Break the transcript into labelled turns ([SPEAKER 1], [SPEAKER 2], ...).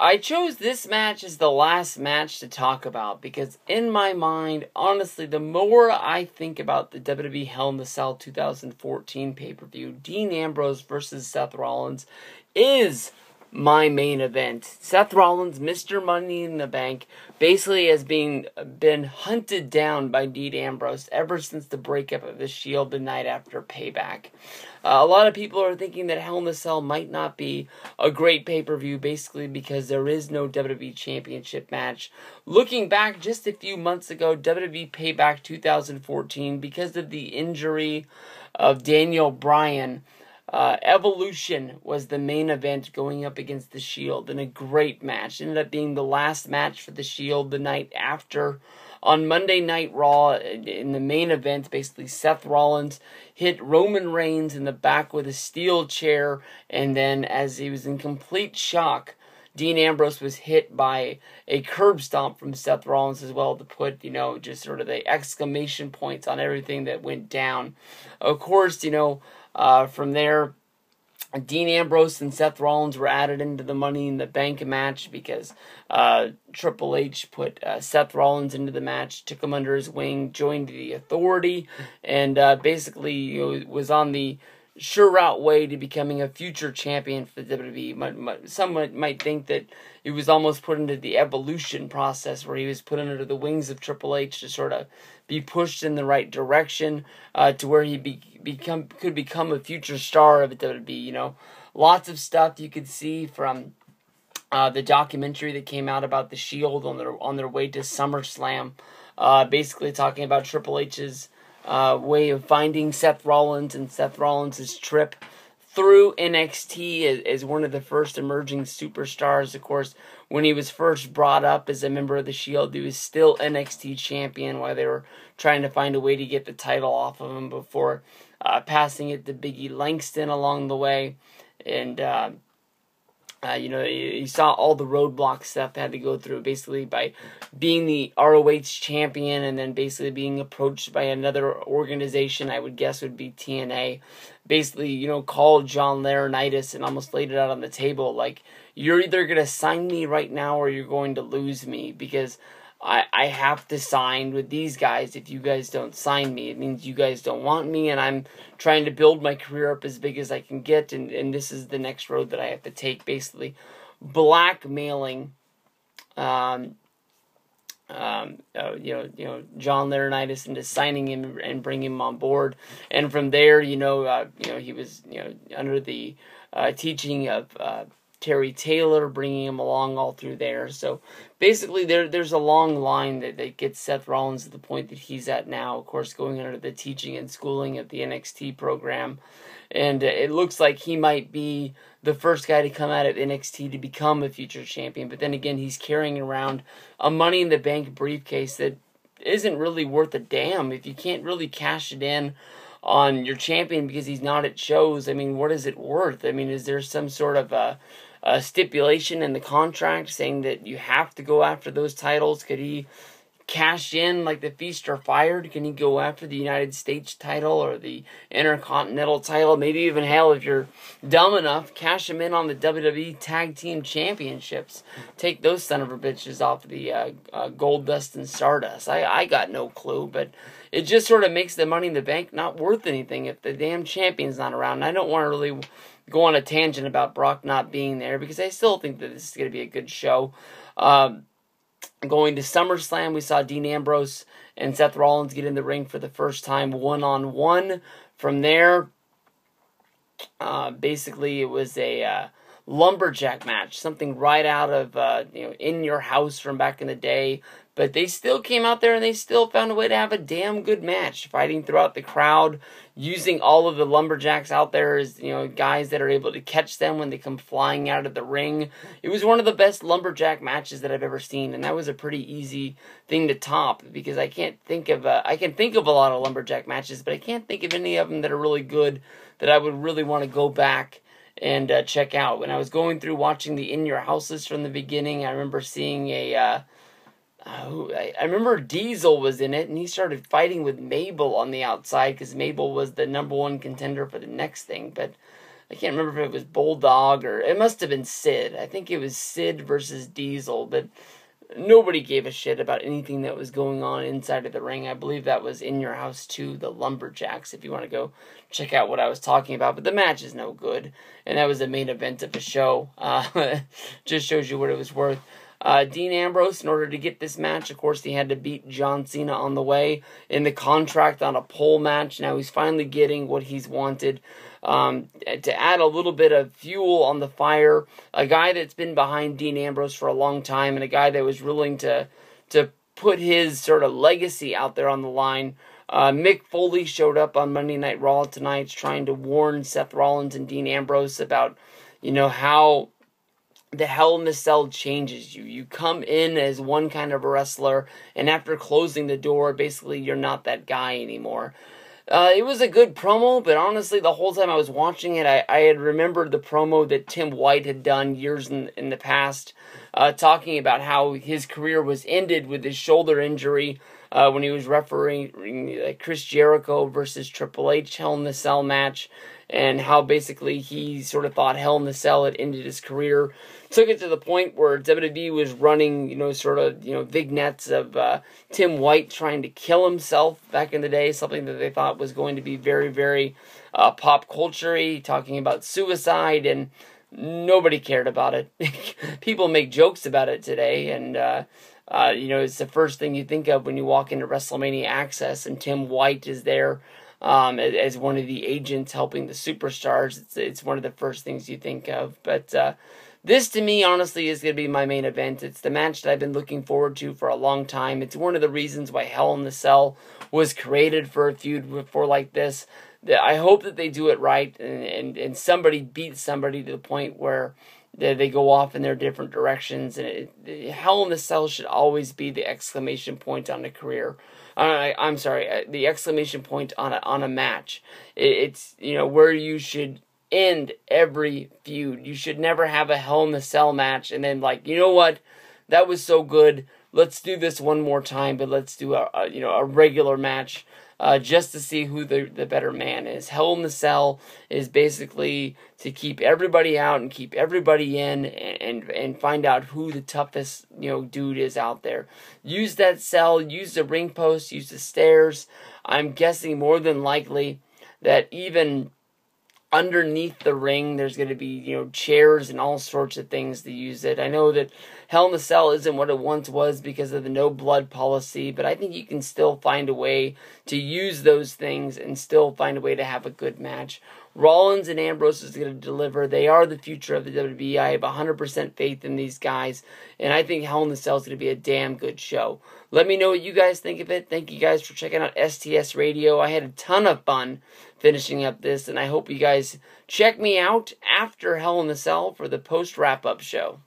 [SPEAKER 1] I chose this match as the last match to talk about because in my mind, honestly, the more I think about the WWE Hell in the Cell 2014 pay-per-view, Dean Ambrose versus Seth Rollins is my main event. Seth Rollins, Mr. Money in the Bank, basically has been hunted down by Dean Ambrose ever since the breakup of the Shield the night after Payback. A lot of people are thinking that Hell in a Cell might not be a great pay-per-view, basically because there is no WWE Championship match. Looking back just a few months ago, WWE Payback 2014, because of the injury of Daniel Bryan, Evolution was the main event going up against the Shield in a great match. It ended up being the last match for the Shield the night after. On Monday Night Raw, in the main event, basically Seth Rollins hit Roman Reigns in the back with a steel chair, and then as he was in complete shock, Dean Ambrose was hit by a curb stomp from Seth Rollins as well to put, just sort of the exclamation points on everything that went down. Of course, from there, Dean Ambrose and Seth Rollins were added into the Money in the Bank match because Triple H put Seth Rollins into the match, took him under his wing, joined the Authority, and basically was on the sure route way to becoming a future champion for the WWE. Some might think that it was almost put into the evolution process where he was put under the wings of Triple H to sort of be pushed in the right direction to where he could become a future star of the WWE. Lots of stuff you could see from the documentary that came out about the Shield on their way to SummerSlam, basically talking about Triple H's way of finding Seth Rollins and Seth Rollins' trip through NXT as one of the first emerging superstars. Of course, when he was first brought up as a member of the Shield, he was still NXT champion while they were trying to find a way to get the title off of him before passing it to Biggie Langston along the way. And you saw all the roadblocks Seth had to go through, basically by being the ROH champion and then basically being approached by another organization, I would guess would be TNA. Basically, called John Laurinaitis and almost laid it out on the table, like, you're either going to sign me right now or you're going to lose me, because I have to sign with these guys. If you guys don't sign me, it means you guys don't want me, and I'm trying to build my career up as big as I can get, and this is the next road that I have to take, basically blackmailing John Laurinaitis into signing him and bringing him on board. And from there, he was under the teaching of Terry Taylor, bringing him along all through there. So basically there's a long line that gets Seth Rollins to the point that he's at now, of course, going under the teaching and schooling of the NXT program. And it looks like he might be the first guy to come out of NXT to become a future champion. But then again, he's carrying around a Money in the Bank briefcase that isn't really worth a damn if you can't really cash it in on your champion because he's not at shows. I mean, what is it worth? I mean, is there some sort of a stipulation in the contract saying that you have to go after those titles? Could he cash in like the Feast or Fired? Can he go after the United States title or the Intercontinental title? Maybe even, hell, if you're dumb enough, cash him in on the WWE Tag Team Championships. Take those son of a bitches off the Gold Dust and Stardust. I got no clue, but it just sort of makes the Money in the Bank not worth anything if the damn champion's not around. And I don't want to really go on a tangent about Brock not being there because I still think that this is going to be a good show. Going to SummerSlam, we saw Dean Ambrose and Seth Rollins get in the ring for the first time one-on-one. From there, basically it was a lumberjack match, something right out of In Your House from back in the day. But they still came out there and they still found a way to have a damn good match, fighting throughout the crowd, using all of the lumberjacks out there as, guys that are able to catch them when they come flying out of the ring. It was one of the best lumberjack matches that I've ever seen, and that was a pretty easy thing to top because I can think of a lot of lumberjack matches, but I can't think of any of them that are really good that I would really want to go back and check out. When I was going through watching the In Your Houses from the beginning, I remember seeing I remember Diesel was in it, and he started fighting with Mabel on the outside because Mabel was the #1 contender for the next thing. But I can't remember if it was Bulldog or it must have been Sid. I think it was Sid versus Diesel, but nobody gave a shit about anything that was going on inside of the ring. I believe that was In Your House 2, the Lumberjacks, if you want to go check out what I was talking about. But the match is no good, and that was the main event of the show. Just shows you what it was worth. Dean Ambrose, in order to get this match, of course, he had to beat John Cena on the way in the contract on a pole match. Now he's finally getting what he's wanted. To add a little bit of fuel on the fire, a guy that's been behind Dean Ambrose for a long time, and a guy that was willing to put his sort of legacy out there on the line. Mick Foley showed up on Monday Night Raw tonight, trying to warn Seth Rollins and Dean Ambrose about, how the Hell in the Cell changes you. You come in as one kind of a wrestler, and after closing the door, basically you're not that guy anymore. It was a good promo, but honestly, the whole time I was watching it, I had remembered the promo that Tim White had done years in the past, talking about how his career was ended with his shoulder injury when he was refereeing Chris Jericho versus Triple H Hell in the Cell match, and how basically he sort of thought Hell in the Cell had ended his career. Took it to the point where WWE was running, vignettes of Tim White trying to kill himself back in the day, something that they thought was going to be very, very pop culture-y, talking about suicide, and nobody cared about it. People make jokes about it today, and it's the first thing you think of when you walk into WrestleMania Access, and Tim White is there as one of the agents helping the superstars. It's one of the first things you think of, but this, to me, honestly, is going to be my main event. It's the match that I've been looking forward to for a long time. It's one of the reasons why Hell in the Cell was created, for a feud for like this. I hope that they do it right, and somebody beats somebody to the point where they go off in their different directions. And Hell in the Cell should always be the exclamation point on a career. I'm sorry, the exclamation point on a match. It's where you should end every feud. You should never have a Hell in the Cell match and then what, that was so good, let's do this one more time, but let's do a regular match just to see who the better man is. Hell in the Cell is basically to keep everybody out and keep everybody in and find out who the toughest dude is out there. Use that cell, use the ring post, use the stairs. I'm guessing more than likely that even underneath the ring, there's going to be, chairs and all sorts of things to use it. I know that Hell in the Cell isn't what it once was because of the no blood policy, but I think you can still find a way to use those things and still find a way to have a good match. Rollins and Ambrose is going to deliver. They are the future of the WWE. I have 100% faith in these guys, and I think Hell in the Cell is going to be a damn good show. Let me know what you guys think of it. Thank you guys for checking out STS Radio. I had a ton of fun finishing up this, and I hope you guys check me out after Hell in the Cell for the post-wrap-up show.